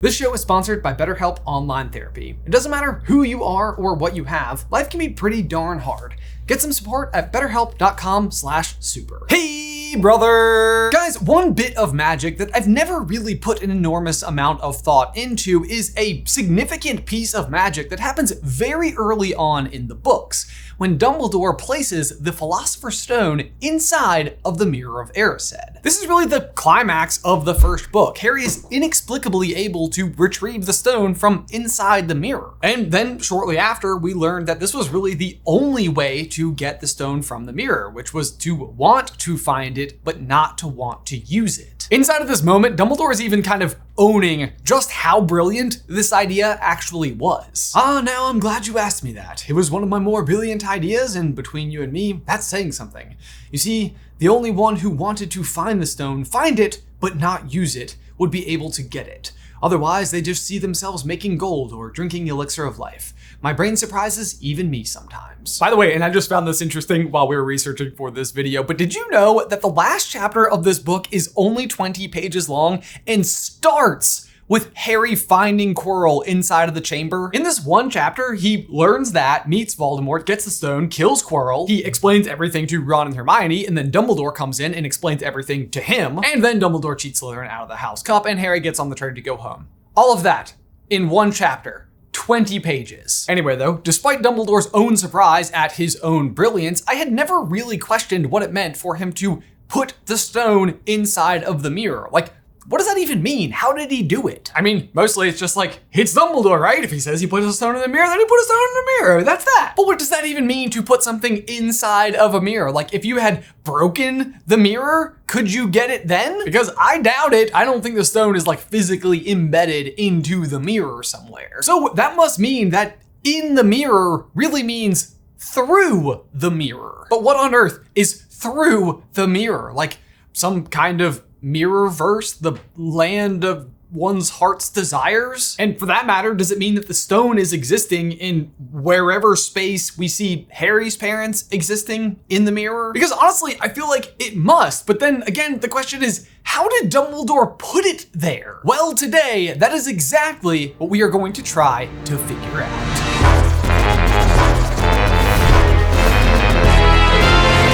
This show is sponsored by BetterHelp Online Therapy. It doesn't matter who you are or what you have, life can be pretty darn hard. Get some support at betterhelp.com/super. Hey, brother! Guys, one bit of magic that I've never really put an enormous amount of thought into is a significant piece of magic that happens very early on in the books, when Dumbledore places the Philosopher's Stone inside of the Mirror of Erised. This is really the climax of the first book. Harry is inexplicably able to retrieve the stone from inside the mirror. And then shortly after, we learned that this was really the only way to get the stone from the mirror, which was to want to find it, but not to want to use it. Inside of this moment, Dumbledore is even kind of owning just how brilliant this idea actually was. Now I'm glad you asked me that. It was one of my more brilliant ideas, and between you and me, that's saying something. You see, the only one who wanted to find the stone, find it, but not use it, would be able to get it. Otherwise, they just see themselves making gold or drinking elixir of life. My brain surprises even me sometimes. By the way, and I just found this interesting while we were researching for this video, but did you know that the last chapter of this book is only 20 pages long and starts with Harry finding Quirrell inside of the chamber? In this one chapter, he learns that, meets Voldemort, gets the stone, kills Quirrell, he explains everything to Ron and Hermione, and then Dumbledore comes in and explains everything to him, and then Dumbledore cheats Slytherin out of the House Cup, and Harry gets on the train to go home. All of that in one chapter. 20 pages. Anyway though, despite Dumbledore's own surprise at his own brilliance, I had never really questioned what it meant for him to put the stone inside of the mirror. Like, what does that even mean? How did he do it? I mean, mostly it's just like, it's Dumbledore, right? If he says he put a stone in the mirror, then he put a stone in the mirror. That's that. But what does that even mean to put something inside of a mirror? Like, if you had broken the mirror, could you get it then? Because I doubt it. I don't think the stone is like physically embedded into the mirror somewhere. So that must mean that in the mirror really means through the mirror. But what on earth is through the mirror? Like some kind of mirror-verse, the land of one's heart's desires? And for that matter, does it mean that the stone is existing in wherever space we see Harry's parents existing in the mirror? Because honestly, I feel like it must. But then again, the question is, how did Dumbledore put it there? Well, today, that is exactly what we are going to try to figure out.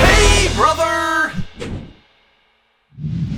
Hey, brother!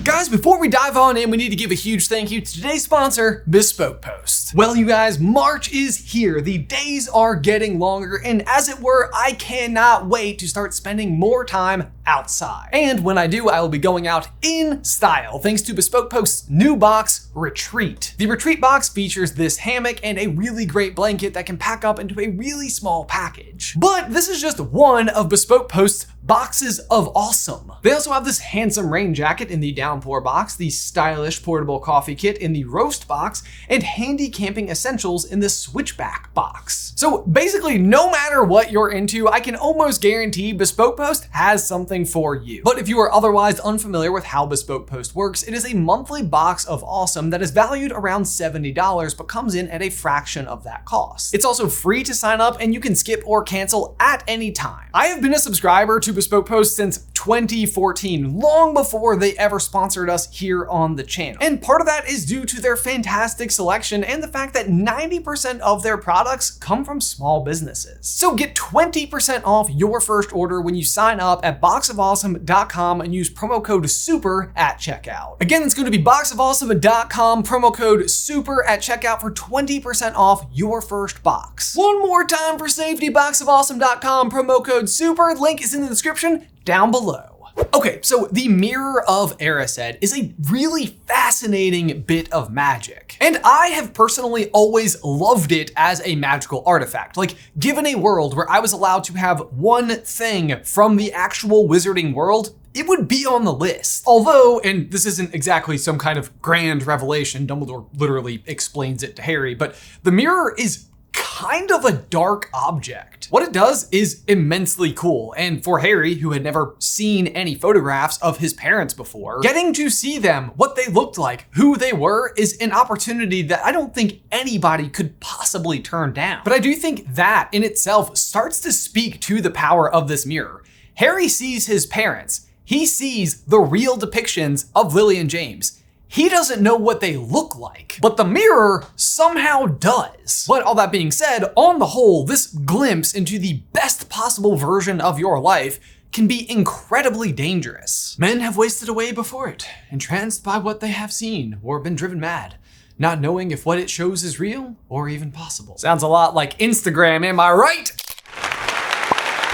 Guys, before we dive on in, we need to give a huge thank you to today's sponsor, Bespoke Post. Well, you guys, March is here. The days are getting longer, and as it were, I cannot wait to start spending more time outside. And when I do, I will be going out in style, thanks to Bespoke Post's new box, Retreat. The Retreat box features this hammock and a really great blanket that can pack up into a really small package. But this is just one of Bespoke Post's boxes of awesome. They also have this handsome rain jacket in the downpour box, the stylish portable coffee kit in the roast box, and handy camping essentials in the switchback box. So basically, no matter what you're into, I can almost guarantee Bespoke Post has something for you. But if you are otherwise unfamiliar with how Bespoke Post works, it is a monthly box of awesome that is valued around $70, but comes in at a fraction of that cost. It's also free to sign up, and you can skip or cancel at any time. I have been a subscriber to Bespoke Post since 2014, long before they ever sponsored us here on the channel. And part of that is due to their fantastic selection and the fact that 90% of their products come from small businesses. So get 20% off your first order when you sign up at boxofawesome.com and use promo code SUPER at checkout. Again, it's going to be boxofawesome.com, promo code SUPER at checkout for 20% off your first box. One more time for safety, boxofawesome.com, promo code SUPER. Link is in the description down below. Okay, so the Mirror of Erised is a really fascinating bit of magic. And I have personally always loved it as a magical artifact. Like, given a world where I was allowed to have one thing from the actual wizarding world, it would be on the list. Although, and this isn't exactly some kind of grand revelation, Dumbledore literally explains it to Harry, but the mirror is kind of a dark object. What it does is immensely cool, and for Harry, who had never seen any photographs of his parents before, getting to see them, what they looked like, who they were, is an opportunity that I don't think anybody could possibly turn down. But I do think that in itself starts to speak to the power of this mirror. Harry sees his parents. He sees the real depictions of Lily and James. he doesn't know what they look like, but the mirror somehow does. But all that being said, on the whole, this glimpse into the best possible version of your life can be incredibly dangerous. Men have wasted away before it, entranced by what they have seen or been driven mad, not knowing if what it shows is real or even possible. Sounds a lot like Instagram, am I right?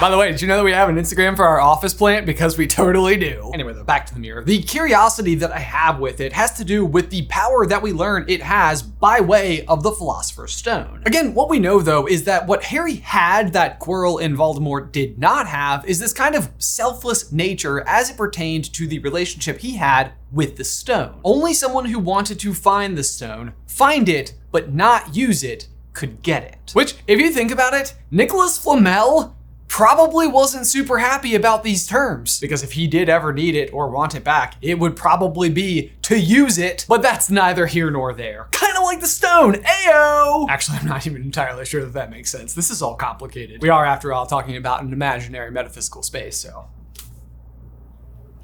By the way, did you know that we have an Instagram for our office plant? Because we totally do. Anyway though, back to the mirror. The curiosity that I have with it has to do with the power that we learn it has by way of the Philosopher's Stone. Again, what we know though is that what Harry had that Quirrell and Voldemort did not have is this kind of selfless nature as it pertained to the relationship he had with the stone. Only someone who wanted to find the stone, find it, but not use it, could get it. Which, if you think about it, Nicholas Flamel probably wasn't super happy about these terms, because if he did ever need it or want it back, it would probably be to use it, but that's neither here nor there. Kind of like the stone, ayo! Actually, I'm not even entirely sure that makes sense. This is all complicated. We are, after all, talking about an imaginary metaphysical space, so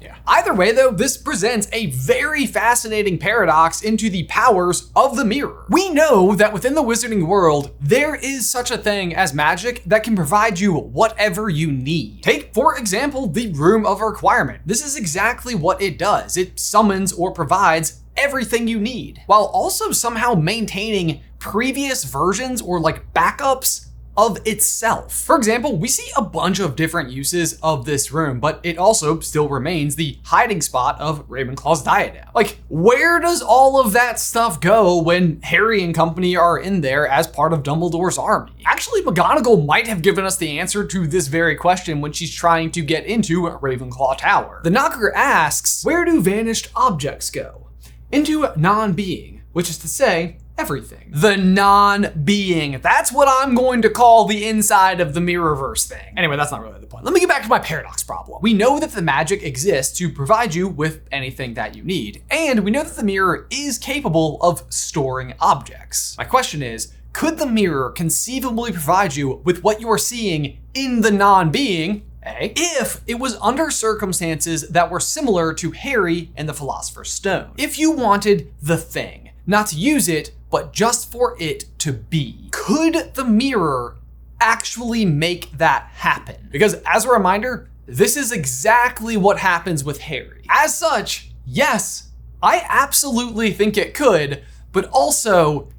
yeah. Either way though, this presents a very fascinating paradox into the powers of the mirror. We know that within the wizarding world, there is such a thing as magic that can provide you whatever you need. Take, for example, the Room of Requirement. This is exactly what it does. It summons or provides everything you need, while also somehow maintaining previous versions or like backups of itself. For example, we see a bunch of different uses of this room, but it also still remains the hiding spot of Ravenclaw's diadem. Like, where does all of that stuff go when Harry and company are in there as part of Dumbledore's army? Actually, McGonagall might have given us the answer to this very question when she's trying to get into Ravenclaw Tower. The Knocker asks, where do vanished objects go? Into non-being, which is to say, everything. The non-being. That's what I'm going to call the inside of the Mirrorverse thing. Anyway, that's not really the point. Let me get back to my paradox problem. We know that the magic exists to provide you with anything that you need, and we know that the mirror is capable of storing objects. My question is, could the mirror conceivably provide you with what you are seeing in the non-being, if it was under circumstances that were similar to Harry and the Philosopher's Stone? If you wanted the thing, not to use it, but just for it to be. Could the mirror actually make that happen? Because as a reminder, this is exactly what happens with Harry. As such, yes, I absolutely think it could, but also,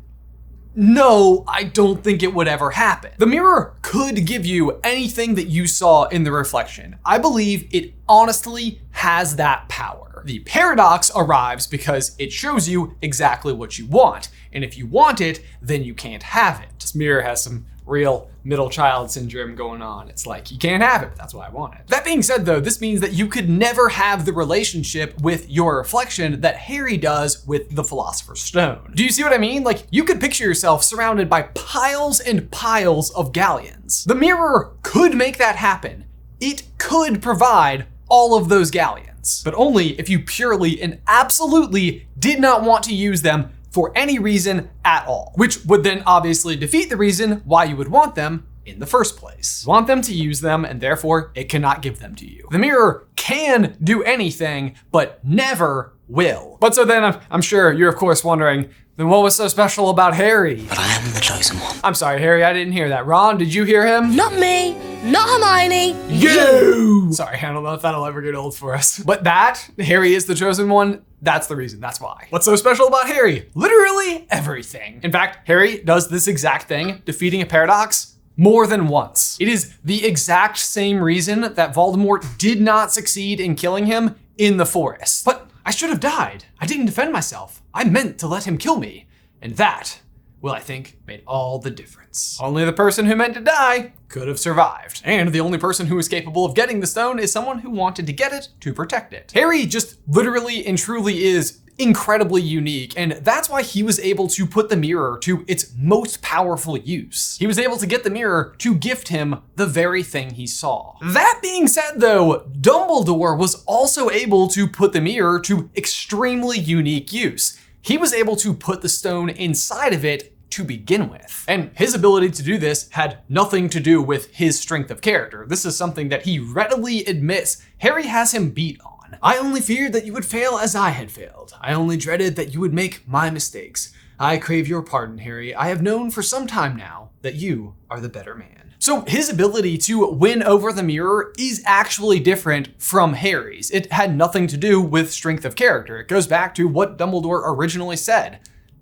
no, I don't think it would ever happen. The mirror could give you anything that you saw in the reflection. I believe it honestly has that power. The paradox arrives because it shows you exactly what you want. And if you want it, then you can't have it. This mirror has some real middle child syndrome going on. It's like, you can't have it, but that's why I want it. That being said though, this means that you could never have the relationship with your reflection that Harry does with the Philosopher's Stone. Do you see what I mean? Like, you could picture yourself surrounded by piles and piles of galleons. The mirror could make that happen. It could provide all of those galleons, but only if you purely and absolutely did not want to use them for any reason at all, which would then obviously defeat the reason why you would want them in the first place. You want them to use them, and therefore it cannot give them to you. The mirror can do anything, but never will. But so then I'm sure you're of course wondering, then what was so special about Harry? But I am the chosen one. I'm sorry, Harry, I didn't hear that. Ron, did you hear him? Not me, not Hermione. You! Sorry, I don't know if that'll ever get old for us. But that, Harry is the chosen one, that's the reason, that's why. What's so special about Harry? Literally everything. In fact, Harry does this exact thing, defeating a paradox, more than once. It is the exact same reason that Voldemort did not succeed in killing him in the forest. But I should have died. I didn't defend myself. I meant to let him kill me. And that, well, I think, made all the difference. Only the person who meant to die could have survived. And the only person who is capable of getting the stone is someone who wanted to get it to protect it. Harry just literally and truly is incredibly unique, and that's why he was able to put the mirror to its most powerful use. He was able to get the mirror to gift him the very thing he saw. That being said though, Dumbledore was also able to put the mirror to extremely unique use. He was able to put the stone inside of it to begin with. And his ability to do this had nothing to do with his strength of character. This is something that he readily admits Harry has him beat on. Ron. I only feared that you would fail as I had failed. I only dreaded that you would make my mistakes. I crave your pardon, Harry. I have known for some time now that you are the better man. So his ability to win over the mirror is actually different from Harry's. It had nothing to do with strength of character. It goes back to what Dumbledore originally said.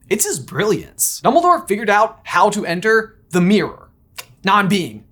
It's his brilliance. Dumbledore figured out how to enter the mirror. Non-being.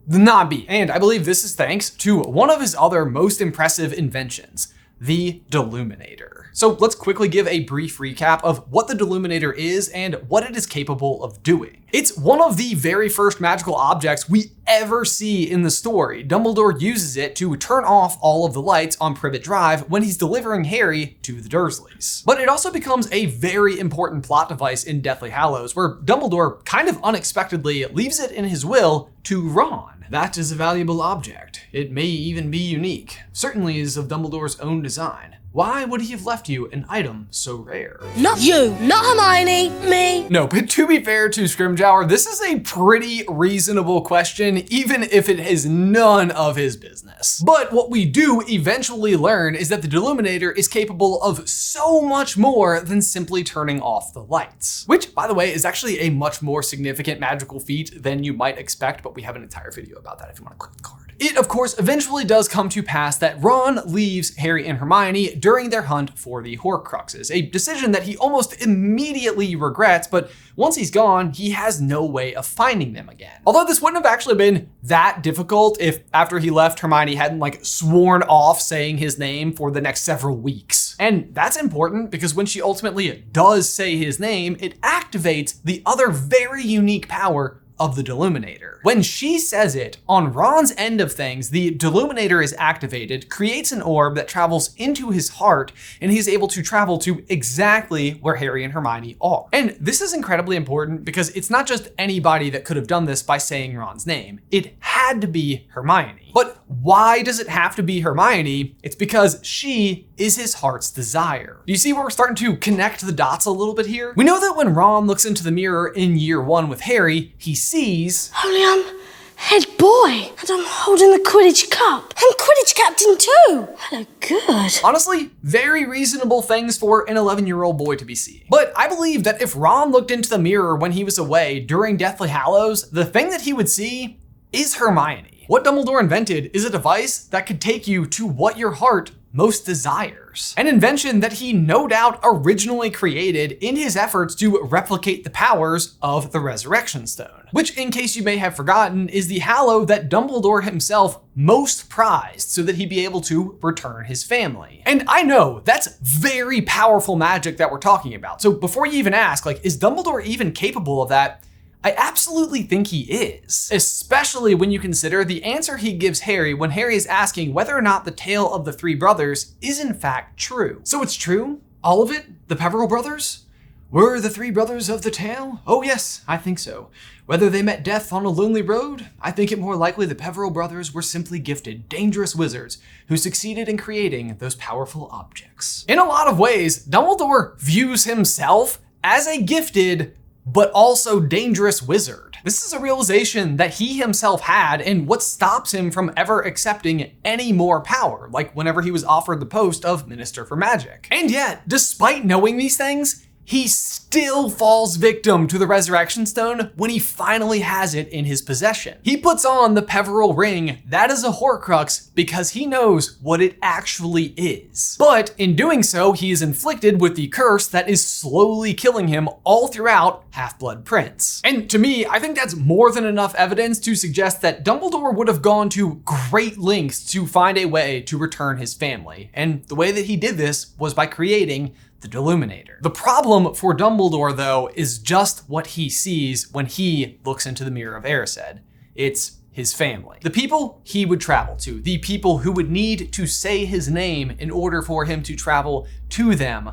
The non-being. And I believe this is thanks to one of his other most impressive inventions, the Deluminator. So let's quickly give a brief recap of what the Deluminator is and what it is capable of doing. It's one of the very first magical objects we ever see in the story. Dumbledore uses it to turn off all of the lights on Privet Drive when he's delivering Harry to the Dursleys. But it also becomes a very important plot device in Deathly Hallows, where Dumbledore kind of unexpectedly leaves it in his will to Ron. That is a valuable object. It may even be unique. Certainly is of Dumbledore's own design. Why would he have left you an item so rare? Not you, not Hermione, me. No, but to be fair to Scrimgeour, this is a pretty reasonable question, even if it is none of his business. But what we do eventually learn is that the Deluminator is capable of so much more than simply turning off the lights. Which, by the way, is actually a much more significant magical feat than you might expect, but we have an entire video about that if you want to click the card. It, of course, eventually does come to pass that Ron leaves Harry and Hermione during their hunt for the Horcruxes, a decision that he almost immediately regrets, but once he's gone, he has no way of finding them again. Although this wouldn't have actually been that difficult if after he left, Hermione hadn't sworn off saying his name for the next several weeks. And that's important because when she ultimately does say his name, it activates the other very unique power of the Deluminator. When she says it, on Ron's end of things, the Deluminator is activated, creates an orb that travels into his heart, and he's able to travel to exactly where Harry and Hermione are. And this is incredibly important because it's not just anybody that could have done this by saying Ron's name. It had to be Hermione. But why does it have to be Hermione? It's because she is his heart's desire. Do you see where we're starting to connect the dots a little bit here? We know that when Ron looks into the mirror in year 1 with Harry, he sees... Only I'm head boy, and I'm holding the Quidditch cup. I'm Quidditch captain too. Hello, good. Honestly, very reasonable things for an 11-year-old boy to be seeing. But I believe that if Ron looked into the mirror when he was away during Deathly Hallows, the thing that he would see is Hermione. What Dumbledore invented is a device that could take you to what your heart most desires. An invention that he no doubt originally created in his efforts to replicate the powers of the Resurrection Stone, which, in case you may have forgotten, is the Hallow that Dumbledore himself most prized so that he'd be able to return his family. And I know that's very powerful magic that we're talking about. So before you even ask, is Dumbledore even capable of that? I absolutely think he is, especially when you consider the answer he gives Harry when Harry is asking whether or not the tale of the 3 brothers is in fact true. So it's true? All of it? The Peverell brothers? Were the 3 brothers of the tale? Oh yes, I think so. Whether they met death on a lonely road? I think it more likely the Peverell brothers were simply gifted, dangerous wizards who succeeded in creating those powerful objects. In a lot of ways, Dumbledore views himself as a gifted but also dangerous wizard. This is a realization that he himself had and what stops him from ever accepting any more power, like whenever he was offered the post of Minister for Magic. And yet, despite knowing these things, he still falls victim to the Resurrection Stone when he finally has it in his possession. He puts on the Peverell ring, that is a Horcrux, because he knows what it actually is. But in doing so, he is inflicted with the curse that is slowly killing him all throughout Half-Blood Prince. And to me, I think that's more than enough evidence to suggest that Dumbledore would have gone to great lengths to find a way to return his family. And the way that he did this was by creating the Deluminator. The problem for Dumbledore, though, is just what he sees when he looks into the Mirror of Erised. It's his family. The people he would travel to, the people who would need to say his name in order for him to travel to them,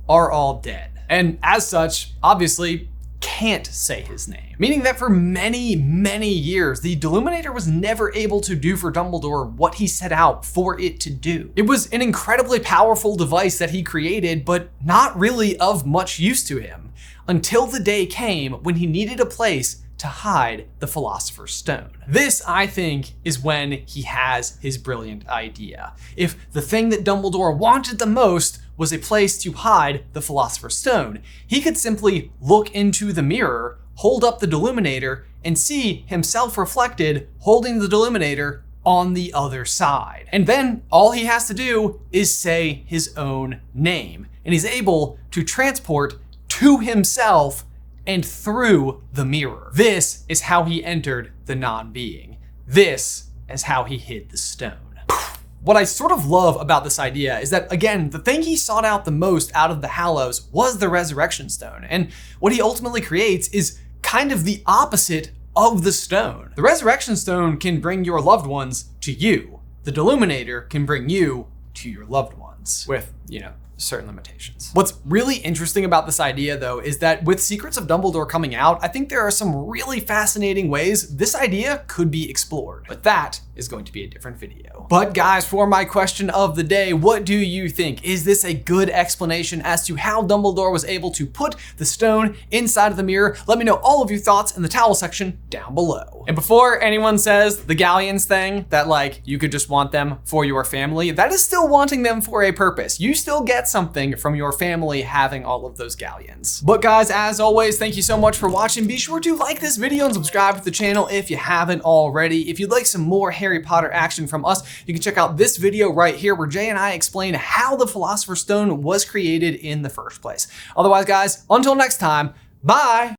are all dead. And as such, obviously, can't say his name. Meaning that for many, many years, the Deluminator was never able to do for Dumbledore what he set out for it to do. It was an incredibly powerful device that he created, but not really of much use to him, until the day came when he needed a place to hide the Philosopher's Stone. This, I think, is when he has his brilliant idea. If the thing that Dumbledore wanted the most was a place to hide the Philosopher's Stone, he could simply look into the mirror, hold up the Deluminator, and see himself reflected holding the Deluminator on the other side. And then all he has to do is say his own name, and he's able to transport to himself and through the mirror. This is how he entered the non-being. This is how he hid the stone. What I sort of love about this idea is that, again, the thing he sought out the most out of the Hallows was the Resurrection Stone, and what he ultimately creates is kind of the opposite of the stone. The Resurrection Stone can bring your loved ones to you. The Deluminator can bring you to your loved ones, with, certain limitations. What's really interesting about this idea, though, is that with Secrets of Dumbledore coming out, I think there are some really fascinating ways this idea could be explored. But that is going to be a different video. But guys, for my question of the day, what do you think? Is this a good explanation as to how Dumbledore was able to put the stone inside of the mirror? Let me know all of your thoughts in the towel section down below. And before anyone says the galleons thing, that you could just want them for your family, that is still wanting them for a purpose. You still get something from your family having all of those galleons. But guys, as always, thank you so much for watching. Be sure to like this video and subscribe to the channel if you haven't already. If you'd like some more Harry Potter action from us, you can check out this video right here where Jay and I explain how the Philosopher's Stone was created in the first place. Otherwise, guys, until next time, bye!